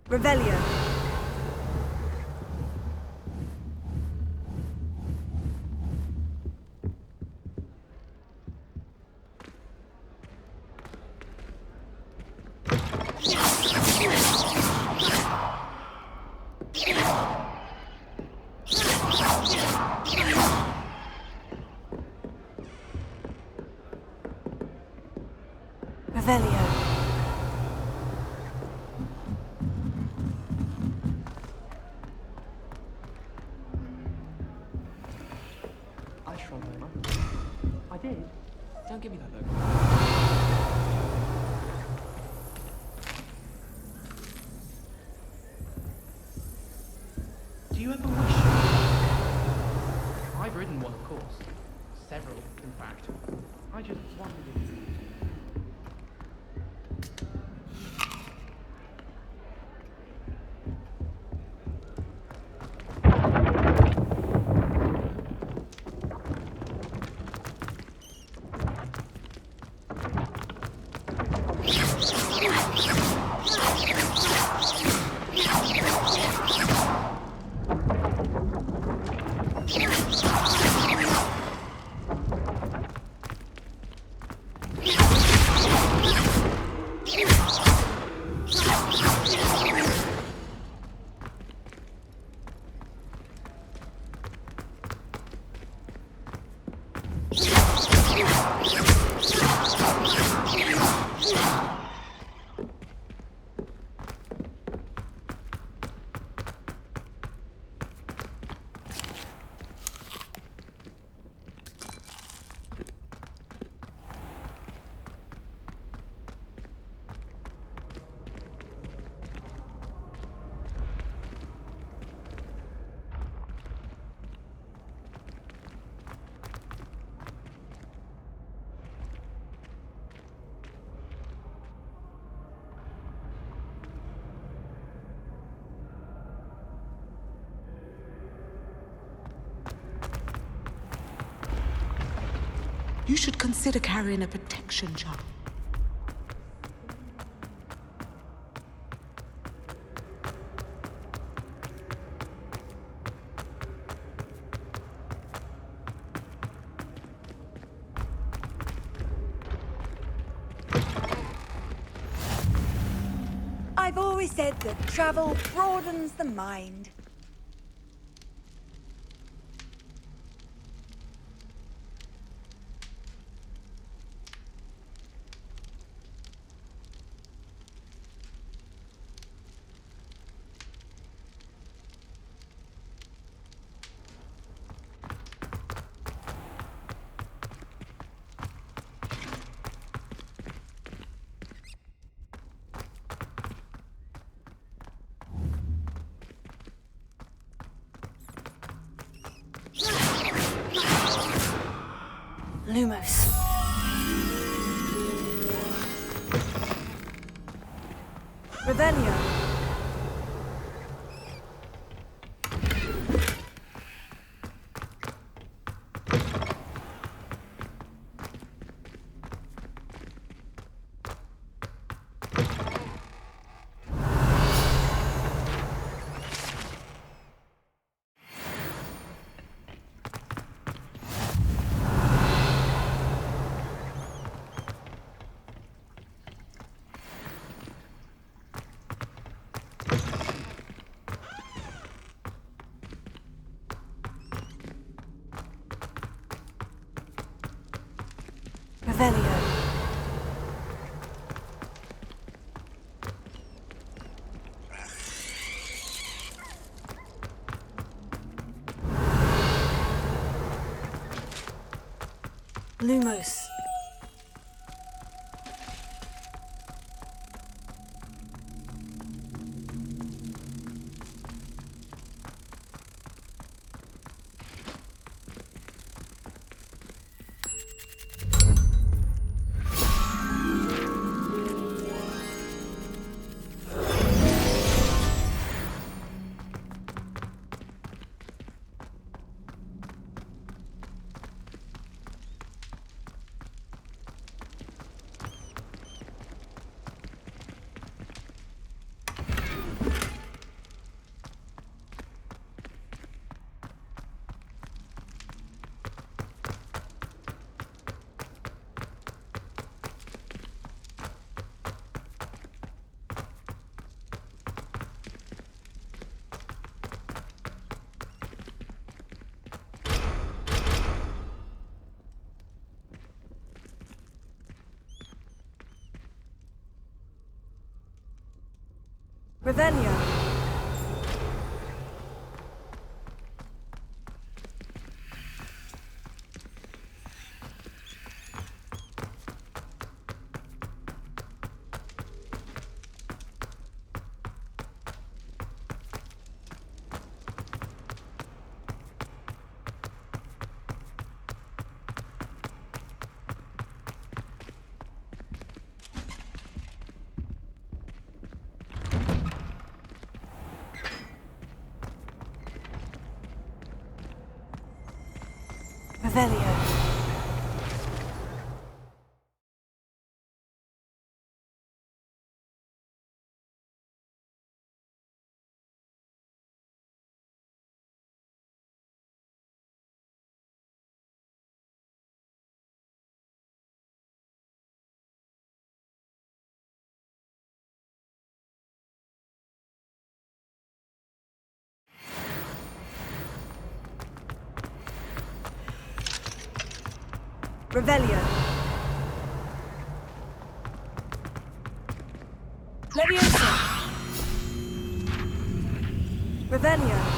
Revelio. Revelio. I shrunk my mind. I did. Don't give me that look. Do you ever wish? I've ridden one, of course. Several, in fact. I just wondered if... You should consider carrying a protection charm. I've always said that travel broadens the mind. Lumos. Revelio. Revelio. Lumos. Revelio. Revelio. Revelio. Leviosa. Revelio.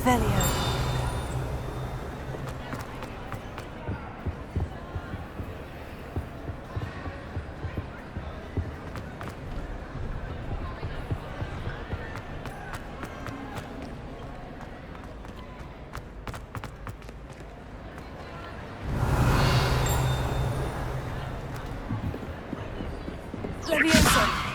Revelio. Leviosa.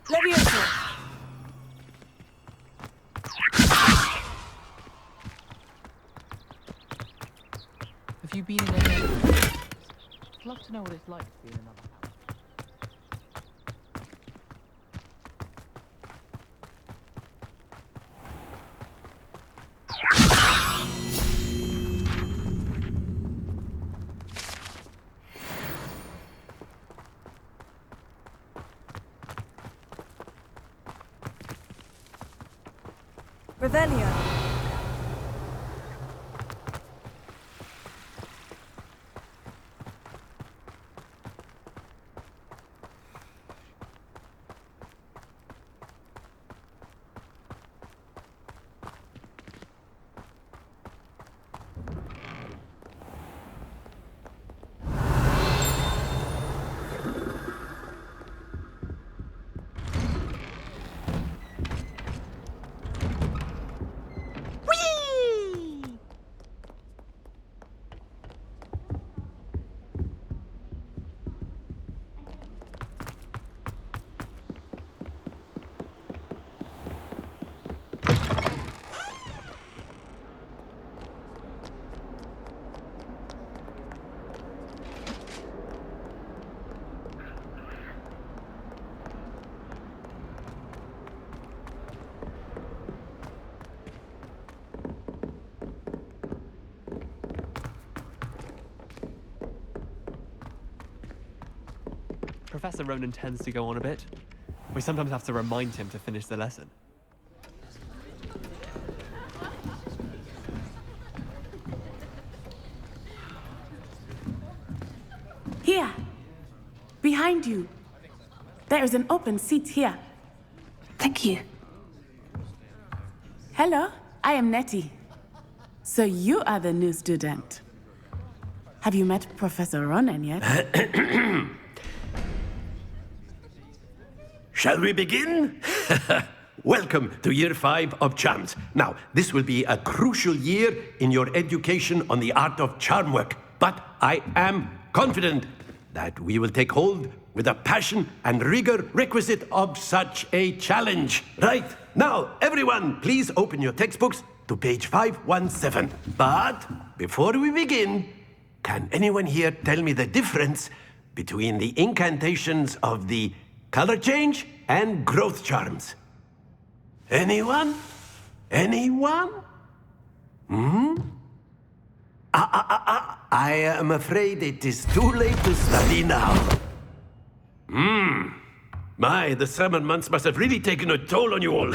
Levioso. Have you been in any other houses? I'd love to know what it's like to be in another house. Revelio. Professor Ronan tends to go on a bit. We sometimes have to remind him to finish the lesson. Here. Behind you. There is an open seat here. Thank you. Hello, I am Nettie. So you are the new student. Have you met Professor Ronan yet? Shall we begin? Welcome to Year 5 of Charms. Now, this will be a crucial year in your education on the art of charm work. But I am confident that we will take hold with the passion and rigor requisite of such a challenge. Right, now, everyone, please open your textbooks to page 517. But before we begin, can anyone here tell me the difference between the incantations of the color change and growth charms? Anyone? Anyone? I am afraid it is too late to study now. My, the summer months must have really taken a toll on you all.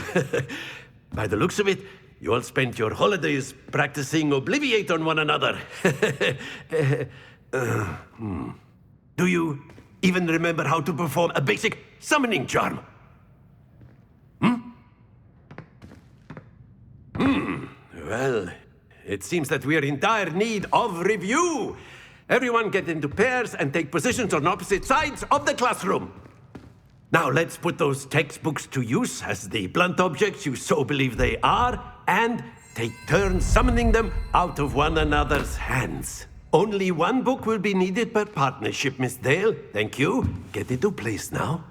By the looks of it, you all spent your holidays practicing Obliviate on one another. Do you even remember how to perform a basic summoning charm? Well, it seems that we are in dire need of review. Everyone get into pairs and take positions on opposite sides of the classroom. Now let's put those textbooks to use as the blunt objects you so believe they are, and take turns summoning them out of one another's hands. Only one book will be needed per partnership, Miss Dale. Thank you. Get into place now.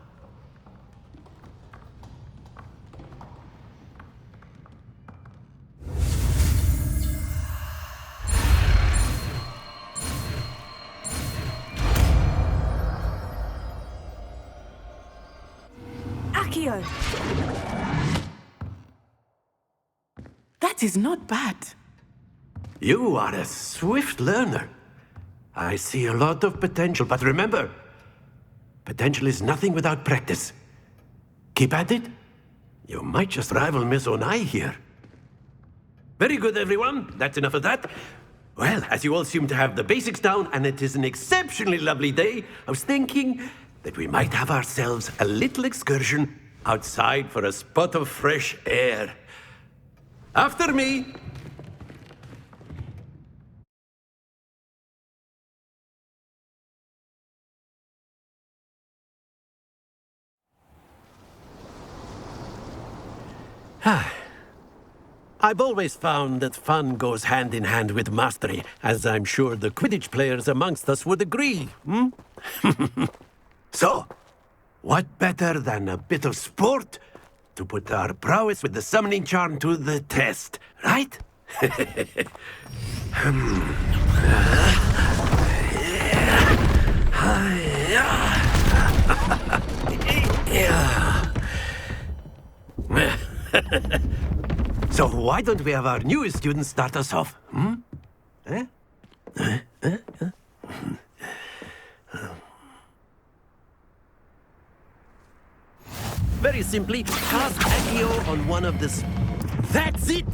Accio. That is not bad. You are a swift learner. I see a lot of potential, but remember, potential is nothing without practice. Keep at it. You might just rival Miss Onai here. Very good, everyone. That's enough of that. Well, as you all seem to have the basics down, and it is an exceptionally lovely day, I was thinking that we might have ourselves a little excursion outside for a spot of fresh air. After me. I've always found that fun goes hand in hand with mastery, as I'm sure the Quidditch players amongst us would agree, So, what better than a bit of sport to put our prowess with the summoning charm to the test, right? So why don't we have our newest student start us off? Eh? Very simply, cast Accio on one of the... That's it!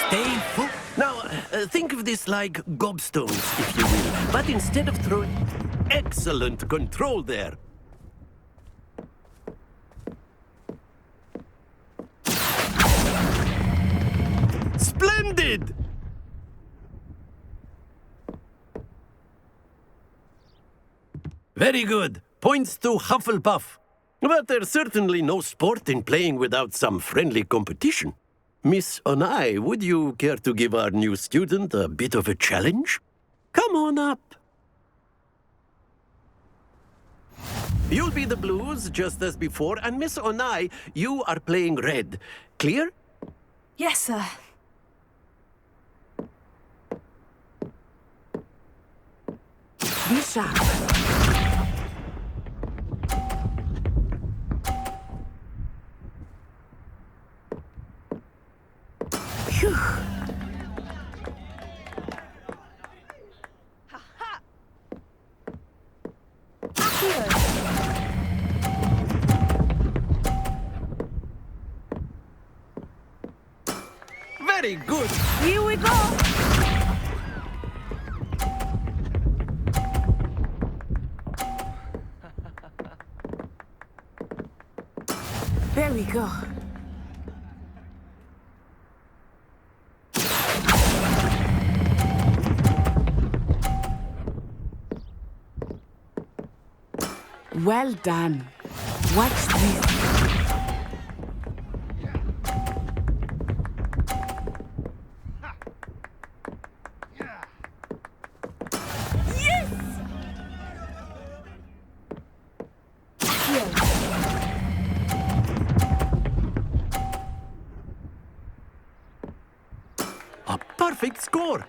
Stay full. Now, think of this like gobstones, if you will. But instead of throwing... Excellent control there. Splendid! Very good. Points to Hufflepuff. But there's certainly no sport in playing without some friendly competition. Miss Onai, would you care to give our new student a bit of a challenge? Come on up. You'll be the blues, just as before, and Miss Onai, you are playing red. Clear? Yes, sir. Be sharp. Phew. Very good. Here we go. There we go. Well done. Watch this. A perfect score.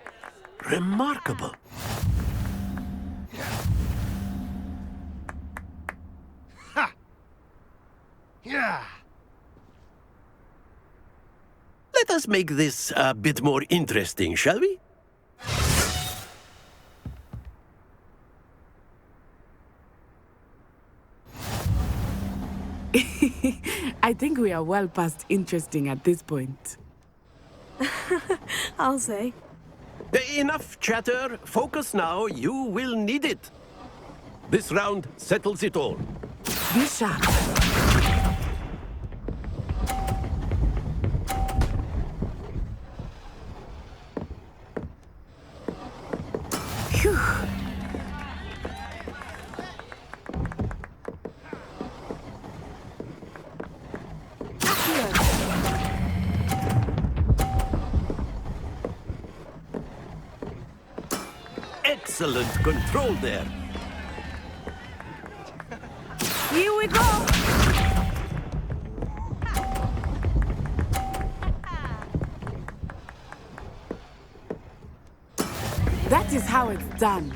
Remarkable. Yeah. Let us make this a bit more interesting, shall we? I think we are well past interesting at this point. I'll say. Enough chatter. Focus now. You will need it. This round settles it all. Be sharp. Phew. Excellent control there. Here we go. That is how it's done.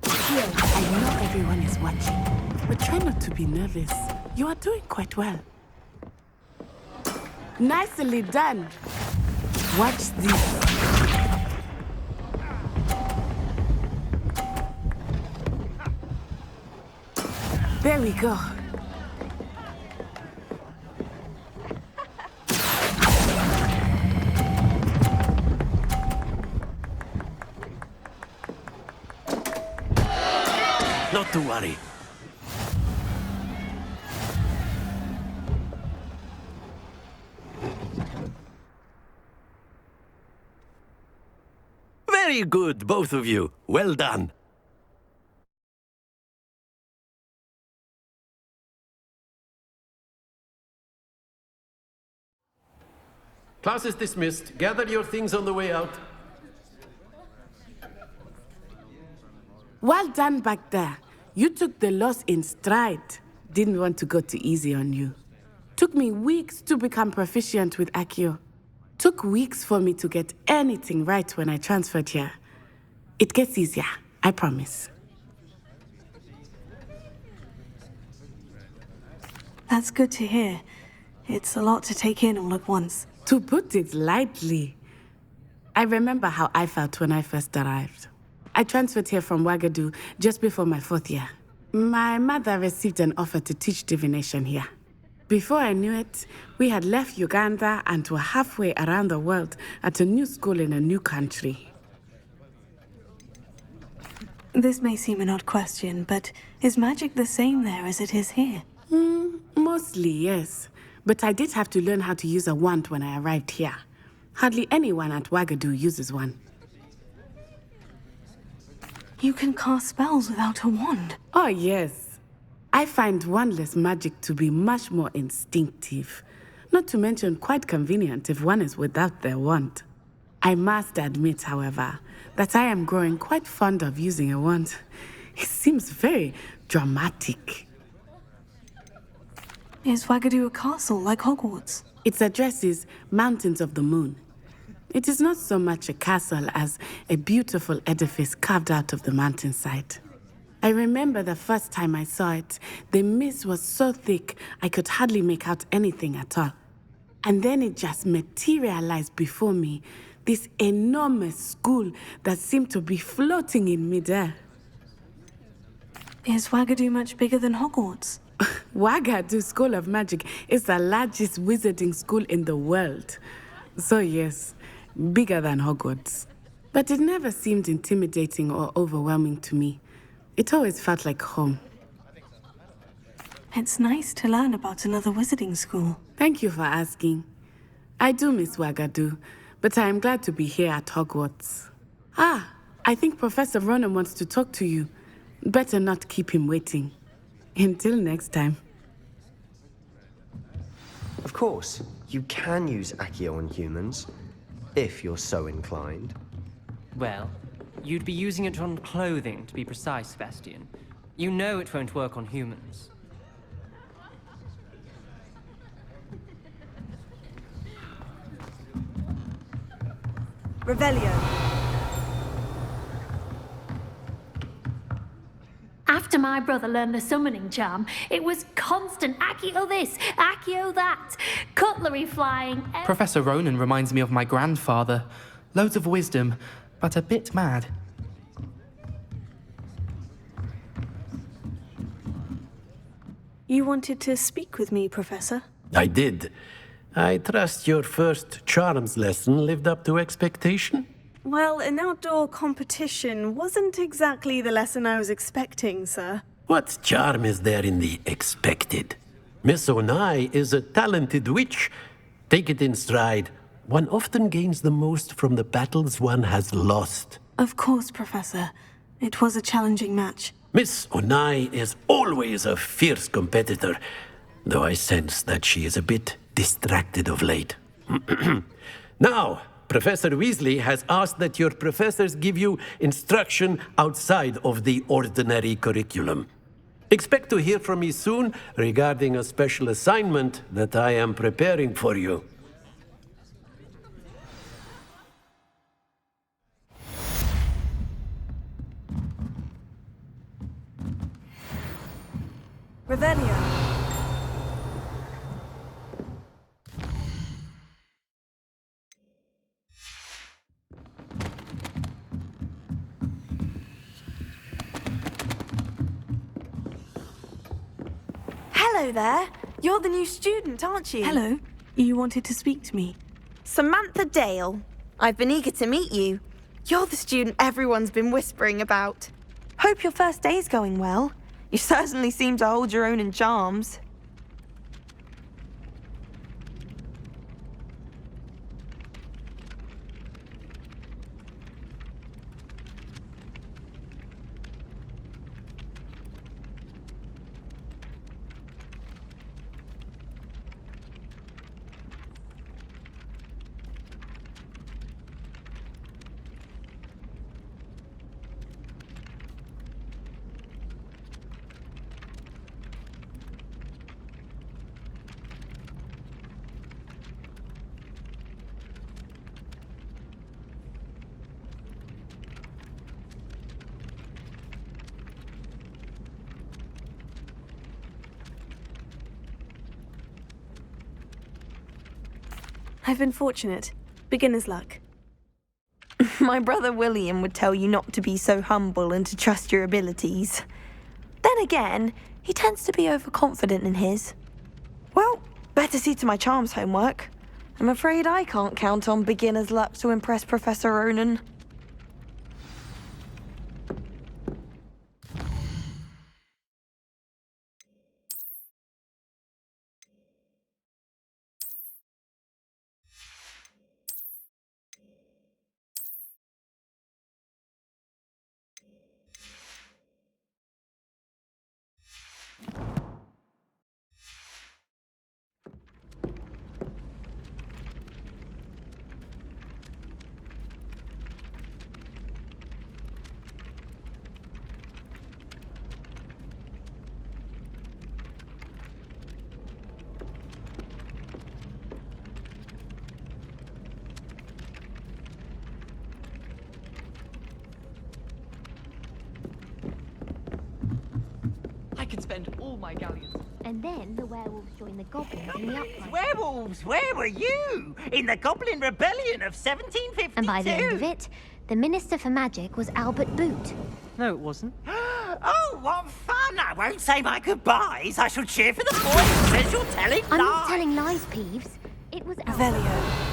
I know everyone is watching, but try not to be nervous. You are doing quite well. Nicely done. Watch this. There we go. Not to worry. Very good, both of you. Well done. Class is dismissed. Gather your things on the way out. Well done back there. You took the loss in stride. Didn't want to go too easy on you. Took me weeks to become proficient with Accio. Took weeks for me to get anything right when I transferred here. It gets easier, I promise. That's good to hear. It's a lot to take in all at once. To put it lightly, I remember how I felt when I first arrived. I transferred here from Ouagadougou just before my 4th year. My mother received an offer to teach divination here. Before I knew it, we had left Uganda and were halfway around the world at a new school in a new country. This may seem an odd question, but is magic the same there as it is here? Mostly, yes. But I did have to learn how to use a wand when I arrived here. Hardly anyone at Ouagadougou uses one. You can cast spells without a wand. Oh, yes. I find wandless magic to be much more instinctive. Not to mention quite convenient if one is without their wand. I must admit, however, that I am growing quite fond of using a wand. It seems very dramatic. Is Ouagadougou a castle like Hogwarts? Its address is Mountains of the Moon. It is not so much a castle as a beautiful edifice carved out of the mountainside. I remember the first time I saw it, the mist was so thick I could hardly make out anything at all. And then it just materialized before me, this enormous school that seemed to be floating in midair. Is Ouagadougou much bigger than Hogwarts? Ouagadougou School of Magic is the largest wizarding school in the world. So yes, bigger than Hogwarts. But it never seemed intimidating or overwhelming to me. It always felt like home. It's nice to learn about another wizarding school. Thank you for asking. I do miss Ouagadougou, but I am glad to be here at Hogwarts. I think Professor Ronan wants to talk to you. Better not keep him waiting. Until next time. Of course, you can use Accio on humans, if you're so inclined. Well, you'd be using it on clothing, to be precise, Sebastian. You know it won't work on humans. Revelio. After my brother learned the summoning charm, it was constant Accio this, Accio that, cutlery flying. Professor Ronan reminds me of my grandfather. Loads of wisdom, but a bit mad. You wanted to speak with me, Professor? I did. I trust your first charms lesson lived up to expectation? Well, an outdoor competition wasn't exactly the lesson I was expecting, sir. What charm is there in the expected? Miss Onai is a talented witch. Take it in stride. One often gains the most from the battles one has lost. Of course, Professor. It was a challenging match. Miss Onai is always a fierce competitor, though I sense that she is a bit distracted of late. Now, Professor Weasley has asked that your professors give you instruction outside of the ordinary curriculum. Expect to hear from me soon regarding a special assignment that I am preparing for you. Revelio. Hello there. You're the new student, aren't you? Hello. You wanted to speak to me? Samantha Dale. I've been eager to meet you. You're the student everyone's been whispering about. Hope your first day's going well. You certainly seem to hold your own in charms. I've been fortunate. Beginner's luck. My brother William would tell you not to be so humble and to trust your abilities. Then again, he tends to be overconfident in his. Well, better see to my charms homework. I'm afraid I can't count on beginner's luck to impress Professor Ronan. I could spend all my galleons. And then the werewolves joined the goblins in the uprising. Werewolves, where were you? In the Goblin Rebellion of 1752. And by the end of it, the Minister for Magic was Albert Boot. No, it wasn't. Oh, what fun! I won't say my goodbyes. I shall cheer for the boy who says you're telling lies. I'm not telling lies, Peeves. It was Albert. Revelio.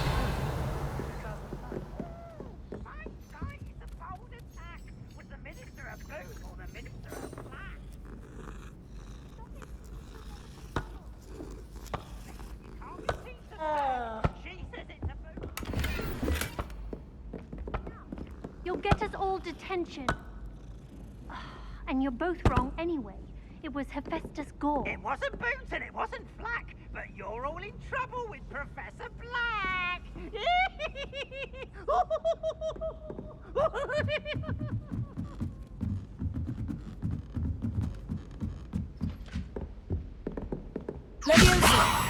You'll get us all detention. And you're both wrong anyway. It was Hephaestus Gore. It wasn't Boots and it wasn't Flack, but you're all in trouble with Professor Black. Leviosa!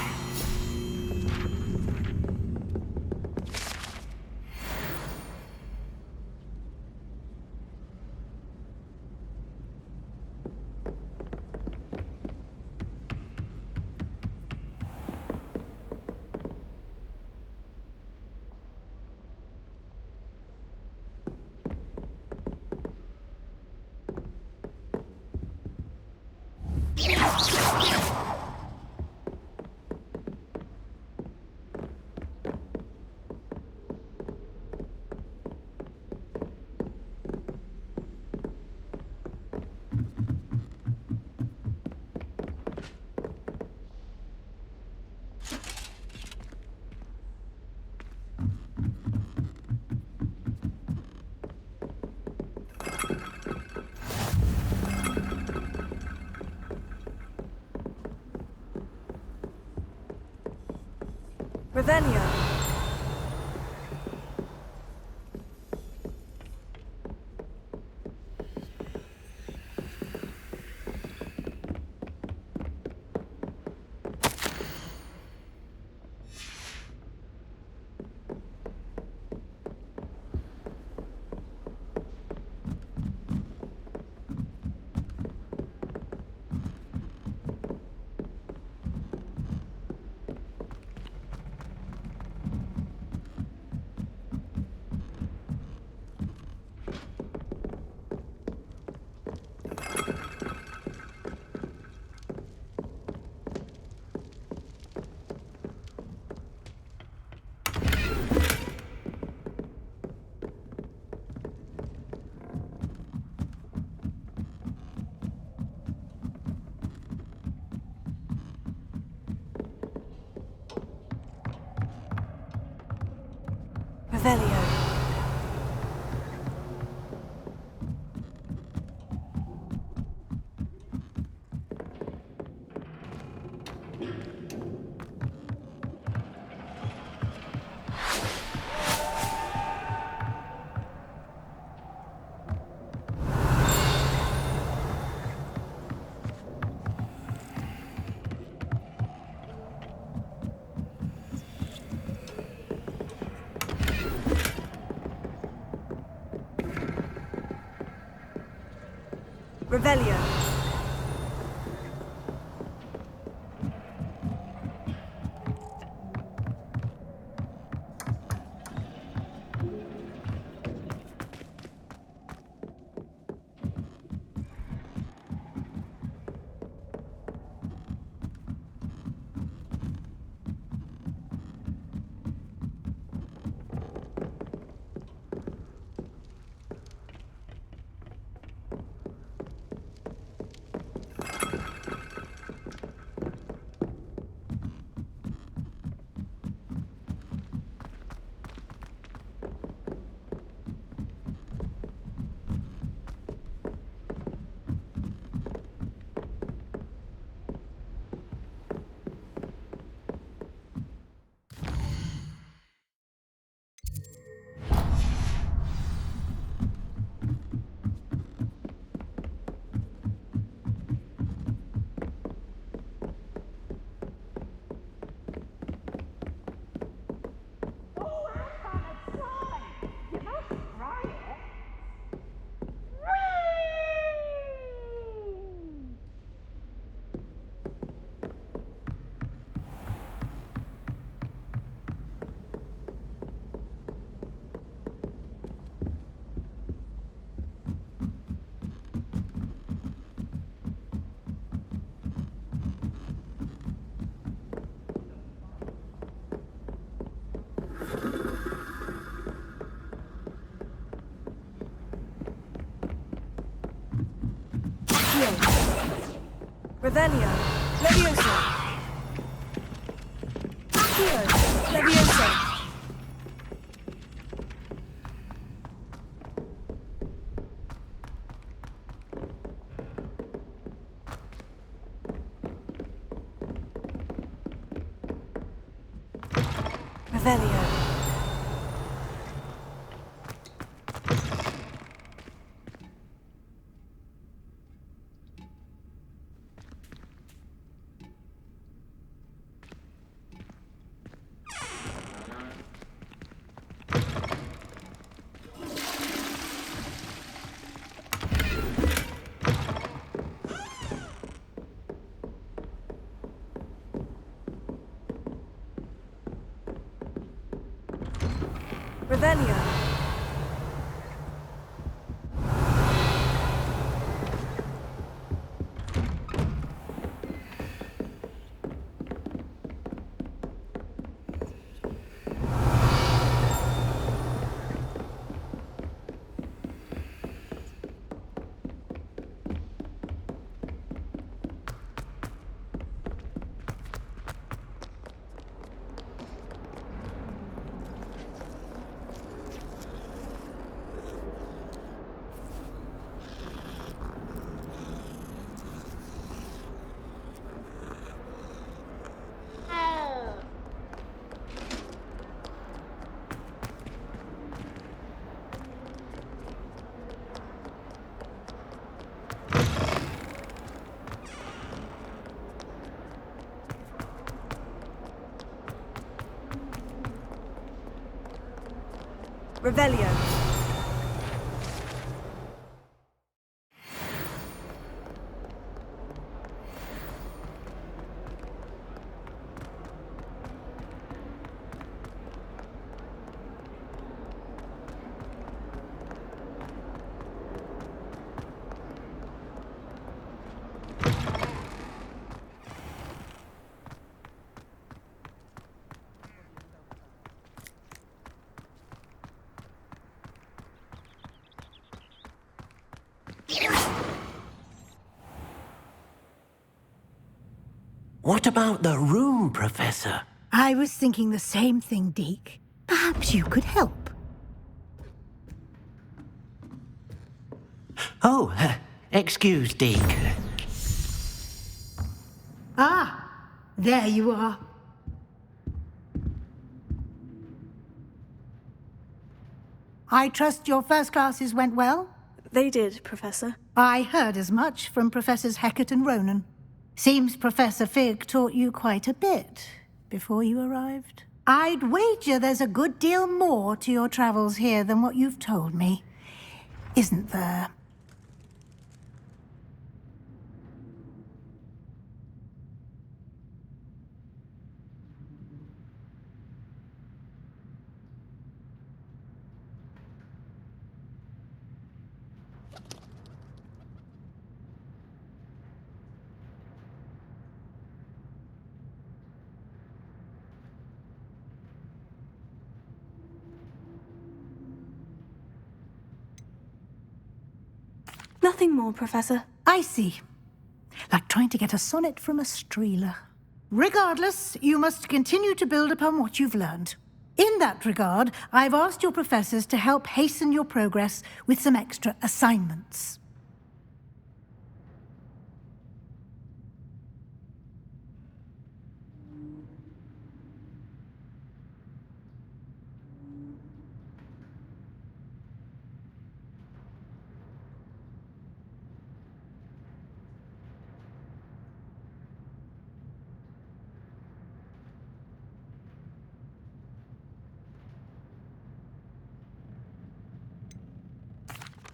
Revelio. Revelio. Revelio. Revelio. Levioso. Accio. Levioso. Revelio. Revelio. Revelio. What about the room, Professor? I was thinking the same thing, Deke. Perhaps you could help. Oh, excuse, Deke. Ah, there you are. I trust your first classes went well? They did, Professor. I heard as much from Professors Hecat and Ronan. Seems Professor Fig taught you quite a bit before you arrived. I'd wager there's a good deal more to your travels here than what you've told me, isn't there? Nothing more, Professor. I see. Like trying to get a sonnet from a streeler. Regardless, you must continue to build upon what you've learned. In that regard, I've asked your professors to help hasten your progress with some extra assignments.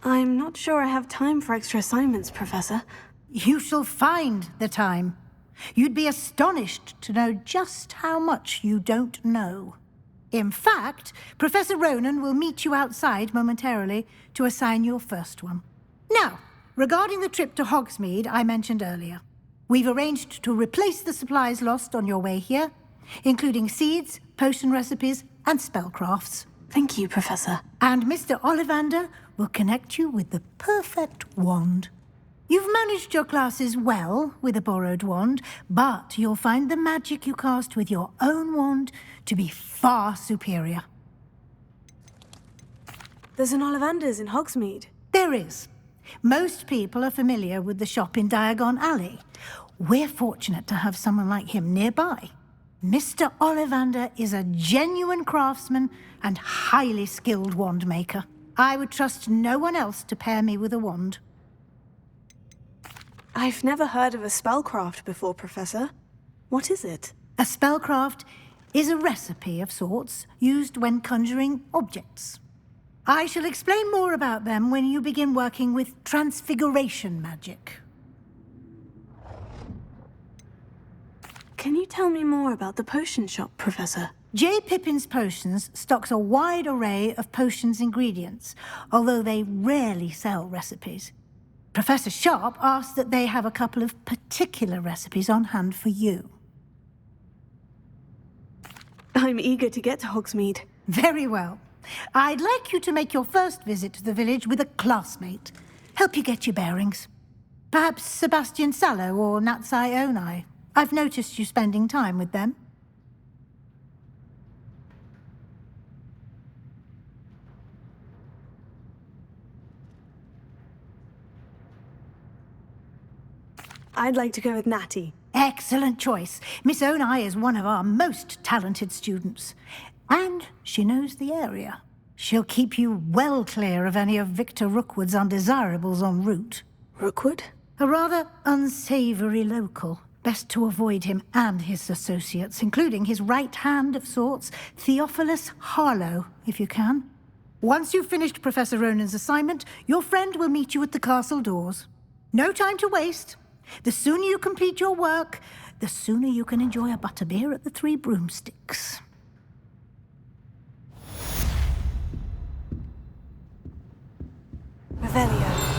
I'm not sure I have time for extra assignments, Professor. You shall find the time. You'd be astonished to know just how much you don't know. In fact, Professor Ronan will meet you outside momentarily to assign your first one. Now, regarding the trip to Hogsmeade I mentioned earlier, we've arranged to replace the supplies lost on your way here, including seeds, potion recipes, and spellcrafts. Thank you, Professor. And Mr. Ollivander will connect you with the perfect wand. You've managed your classes well with a borrowed wand, but you'll find the magic you cast with your own wand to be far superior. There's an Ollivander's in Hogsmeade. There is. Most people are familiar with the shop in Diagon Alley. We're fortunate to have someone like him nearby. Mr. Ollivander is a genuine craftsman and highly skilled wand maker. I would trust no one else to pair me with a wand. I've never heard of a spellcraft before, Professor. What is it? A spellcraft is a recipe of sorts used when conjuring objects. I shall explain more about them when you begin working with transfiguration magic. Can you tell me more about the potion shop, Professor? J. Pippin's Potions stocks a wide array of potions ingredients, although they rarely sell recipes. Professor Sharp asked that they have a couple of particular recipes on hand for you. I'm eager to get to Hogsmeade. Very well. I'd like you to make your first visit to the village with a classmate. Help you get your bearings. Perhaps Sebastian Sallow or Natsai Onai. I've noticed you spending time with them. I'd like to go with Natty. Excellent choice. Miss Onai is one of our most talented students. And she knows the area. She'll keep you well clear of any of Victor Rookwood's undesirables en route. Rookwood? A rather unsavory local. Best to avoid him and his associates, including his right hand of sorts, Theophilus Harlow, if you can. Once you've finished Professor Ronan's assignment, your friend will meet you at the castle doors. No time to waste. The sooner you complete your work, the sooner you can enjoy a butterbeer at the Three Broomsticks. Revelio.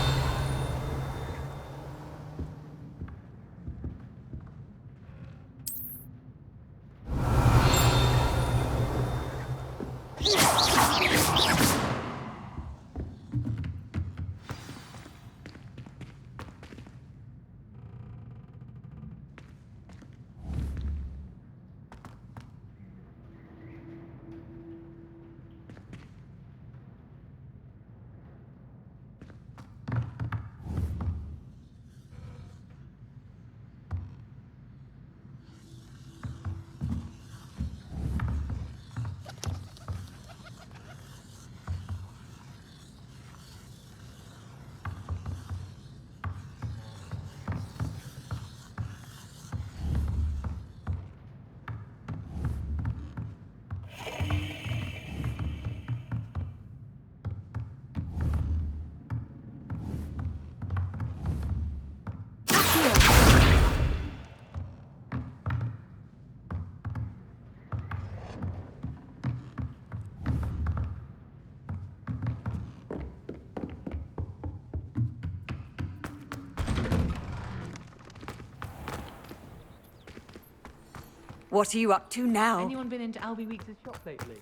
What are you up to now? Anyone been into Albie Weeks' shop lately?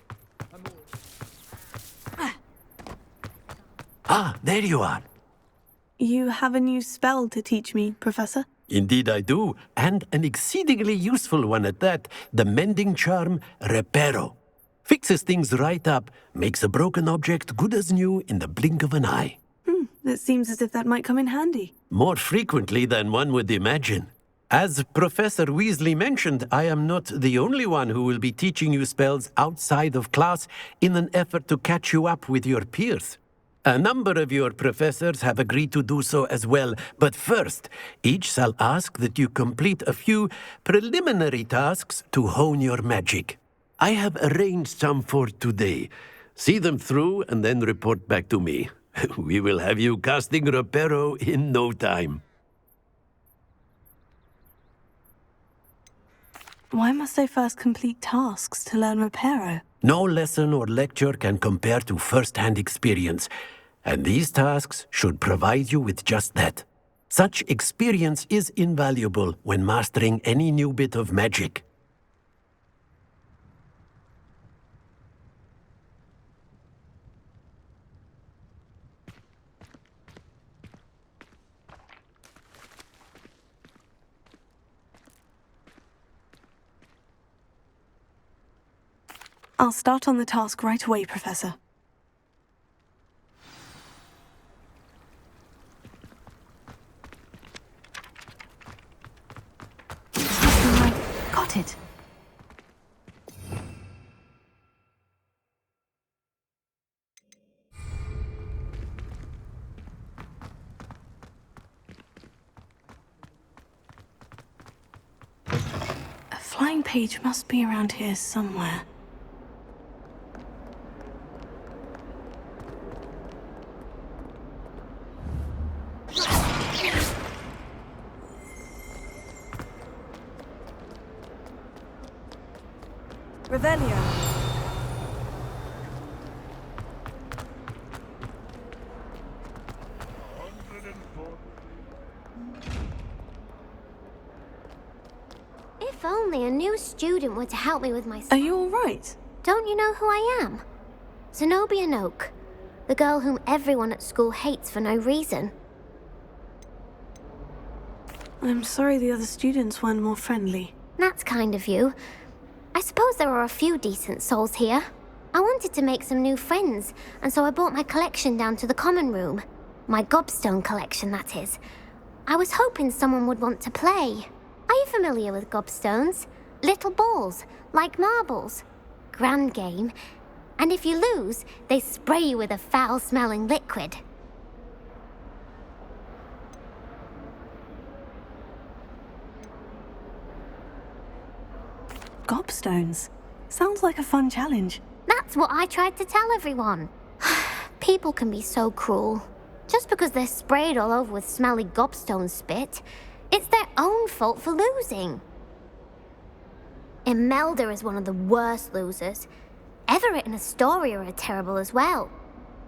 Ah, there you are. You have a new spell to teach me, Professor? Indeed I do, and an exceedingly useful one at that, the mending charm Reparo. Fixes things right up, makes a broken object good as new in the blink of an eye. It seems as if that might come in handy. More frequently than one would imagine. As Professor Weasley mentioned, I am not the only one who will be teaching you spells outside of class in an effort to catch you up with your peers. A number of your professors have agreed to do so as well, but first, each shall ask that you complete a few preliminary tasks to hone your magic. I have arranged some for today. See them through and then report back to me. We will have you casting Reparo in no time. Why must I first complete tasks to learn Reparo? No lesson or lecture can compare to first-hand experience, and these tasks should provide you with just that. Such experience is invaluable when mastering any new bit of magic. I'll start on the task right away, Professor. Got it. A flying page must be around here somewhere. Revelio. If only a new student were to help me with my... Are you all right? Don't you know who I am? Zenobia Noak, the girl whom everyone at school hates for no reason. I'm sorry the other students weren't more friendly. That's kind of you. I suppose there are a few decent souls here. I wanted to make some new friends, and so I brought my collection down to the common room. My gobstone collection, that is. I was hoping someone would want to play. Are you familiar with gobstones? Little balls, like marbles. Grand game. And if you lose, they spray you with a foul-smelling liquid. Gobstones. Sounds like a fun challenge. That's what I tried to tell everyone. People can be so cruel. Just because they're sprayed all over with smelly gobstone spit, it's their own fault for losing. Imelda is one of the worst losers. Everett and Astoria are terrible as well.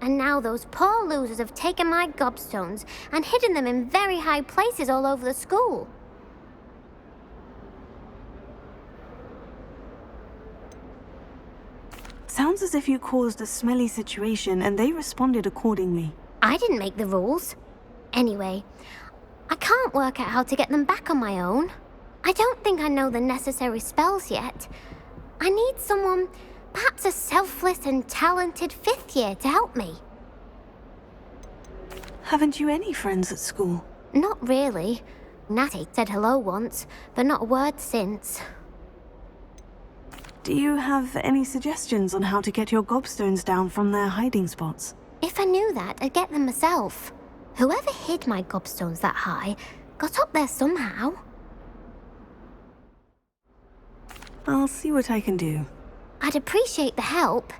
And now those poor losers have taken my gobstones and hidden them in very high places all over the school. Sounds as if you caused a smelly situation and they responded accordingly. I didn't make the rules. Anyway, I can't work out how to get them back on my own. I don't think I know the necessary spells yet. I need someone, perhaps a selfless and talented fifth year to help me. Haven't you any friends at school? Not really. Natty said hello once, but not a word since. Do you have any suggestions on how to get your gobstones down from their hiding spots? If I knew that, I'd get them myself. Whoever hid my gobstones that high got up there somehow. I'll see what I can do. I'd appreciate the help.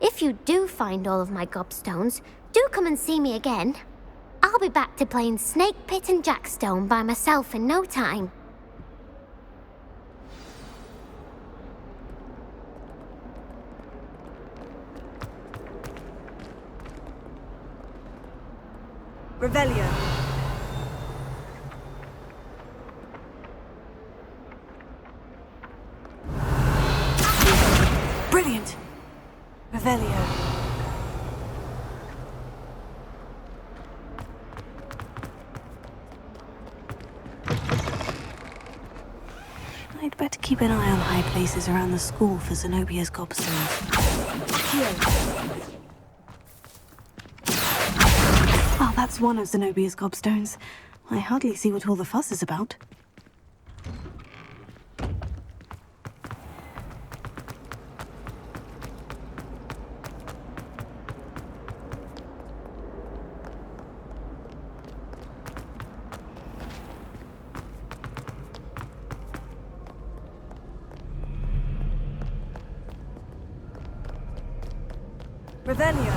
If you do find all of my gobstones, do come and see me again. I'll be back to playing Snake Pit and Jackstone by myself in no time. Revelio. Brilliant! Revelio. I'd better keep an eye on high places around the school for Zenobia's gobstones. Oh, that's one of Zenobia's gobstones. I hardly see what all the fuss is about. Revelio.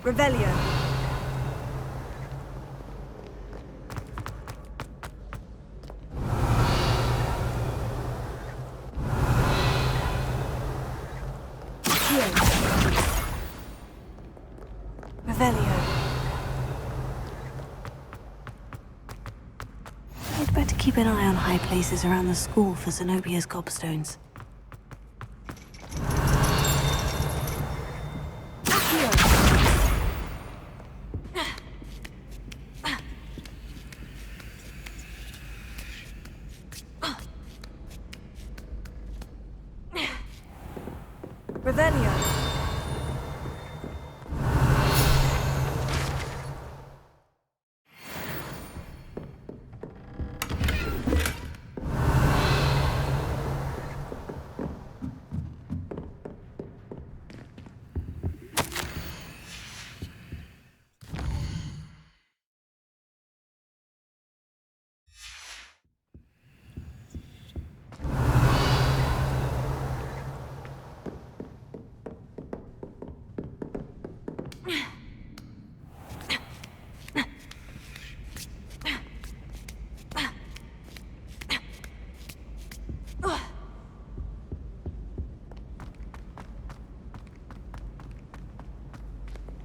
Revelio. Revelio. I'd better keep an eye on high places around the school for Zenobia's gobstones. Revelio.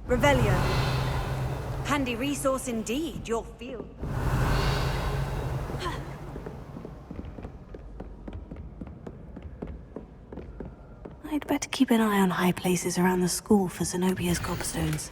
Revelio. Handy resource indeed, your field. I'd better keep an eye on high places around the school for Zenobia's gobstones.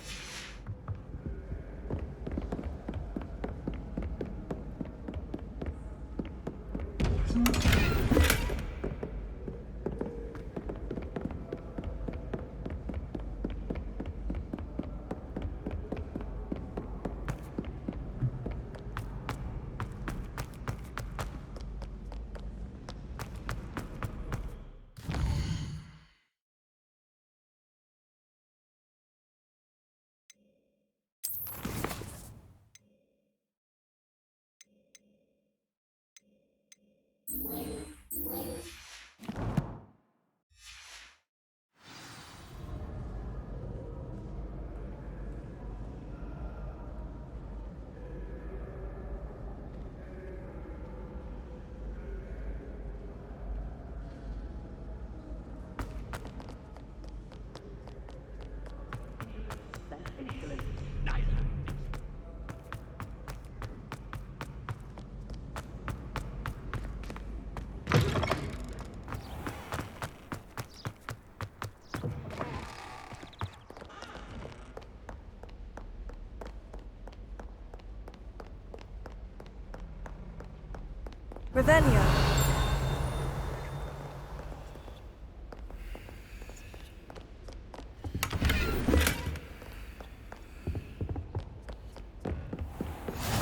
Revelio.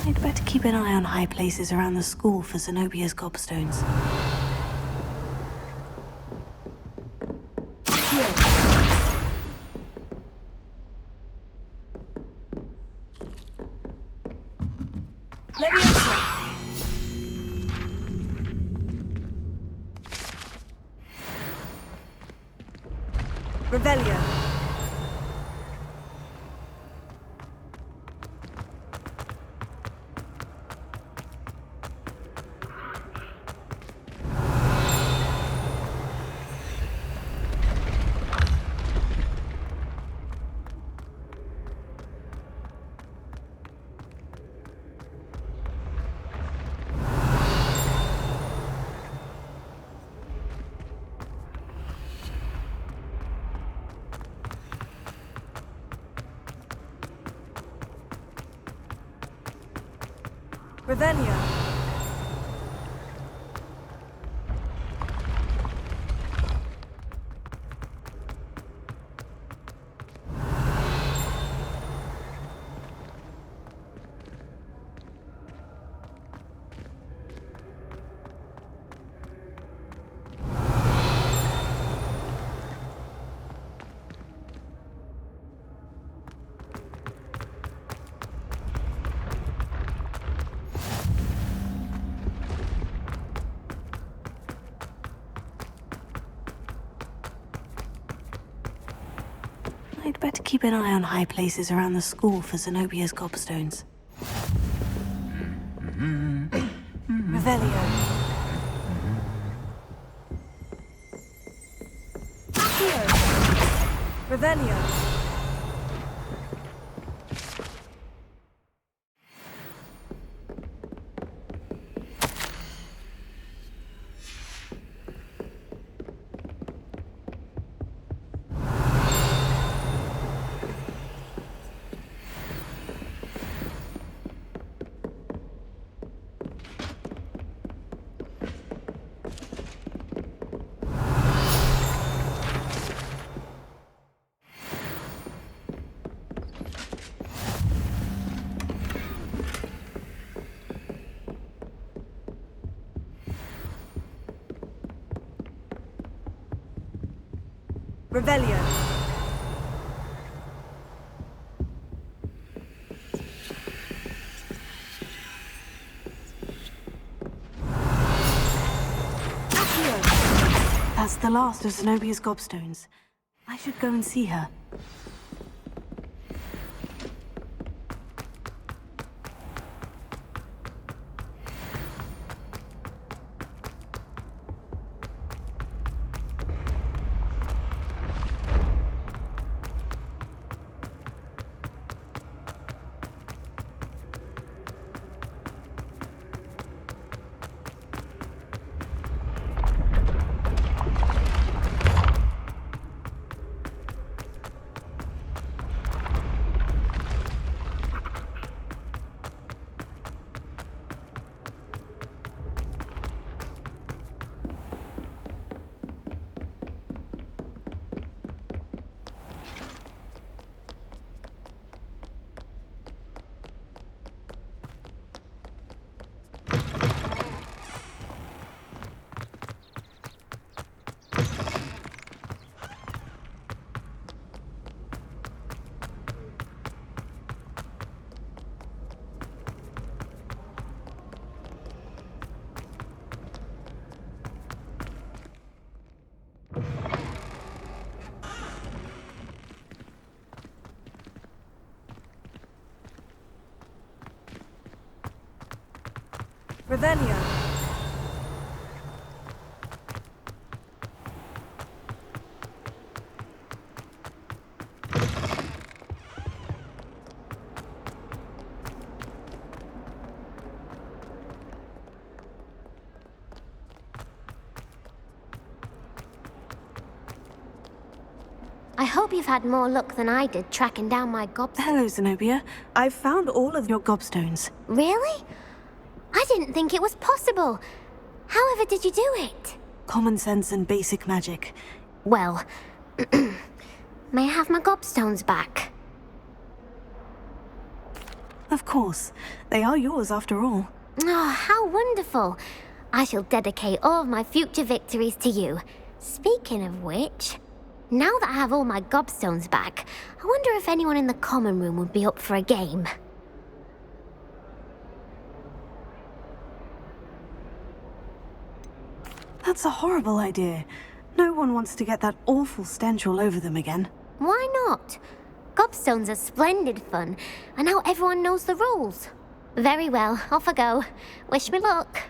I'd better keep an eye on high places around the school for Zenobia's gobstones. Revelio. Revelio. I'd better keep an eye on high places around the school for Zenobia's gobstones. Revelio. Revelio. Revelio. That's the last of Zenobia's gobstones. I should go and see her. Revelio. I hope you've had more luck than I did tracking down my gobstones. Hello, Zenobia. I've found all of your gobstones. Really? I didn't think it was possible. However did you do it? Common sense and basic magic. Well, may I have my gobstones back? Of course. They are yours after all. Oh, how wonderful. I shall dedicate all of my future victories to you. Speaking of which, now that I have all my gobstones back, I wonder if anyone in the common room would be up for a game. That's a horrible idea. No one wants to get that awful stench all over them again. Why not? Gobstones are splendid fun, and now everyone knows the rules. Very well, off I go. Wish me luck.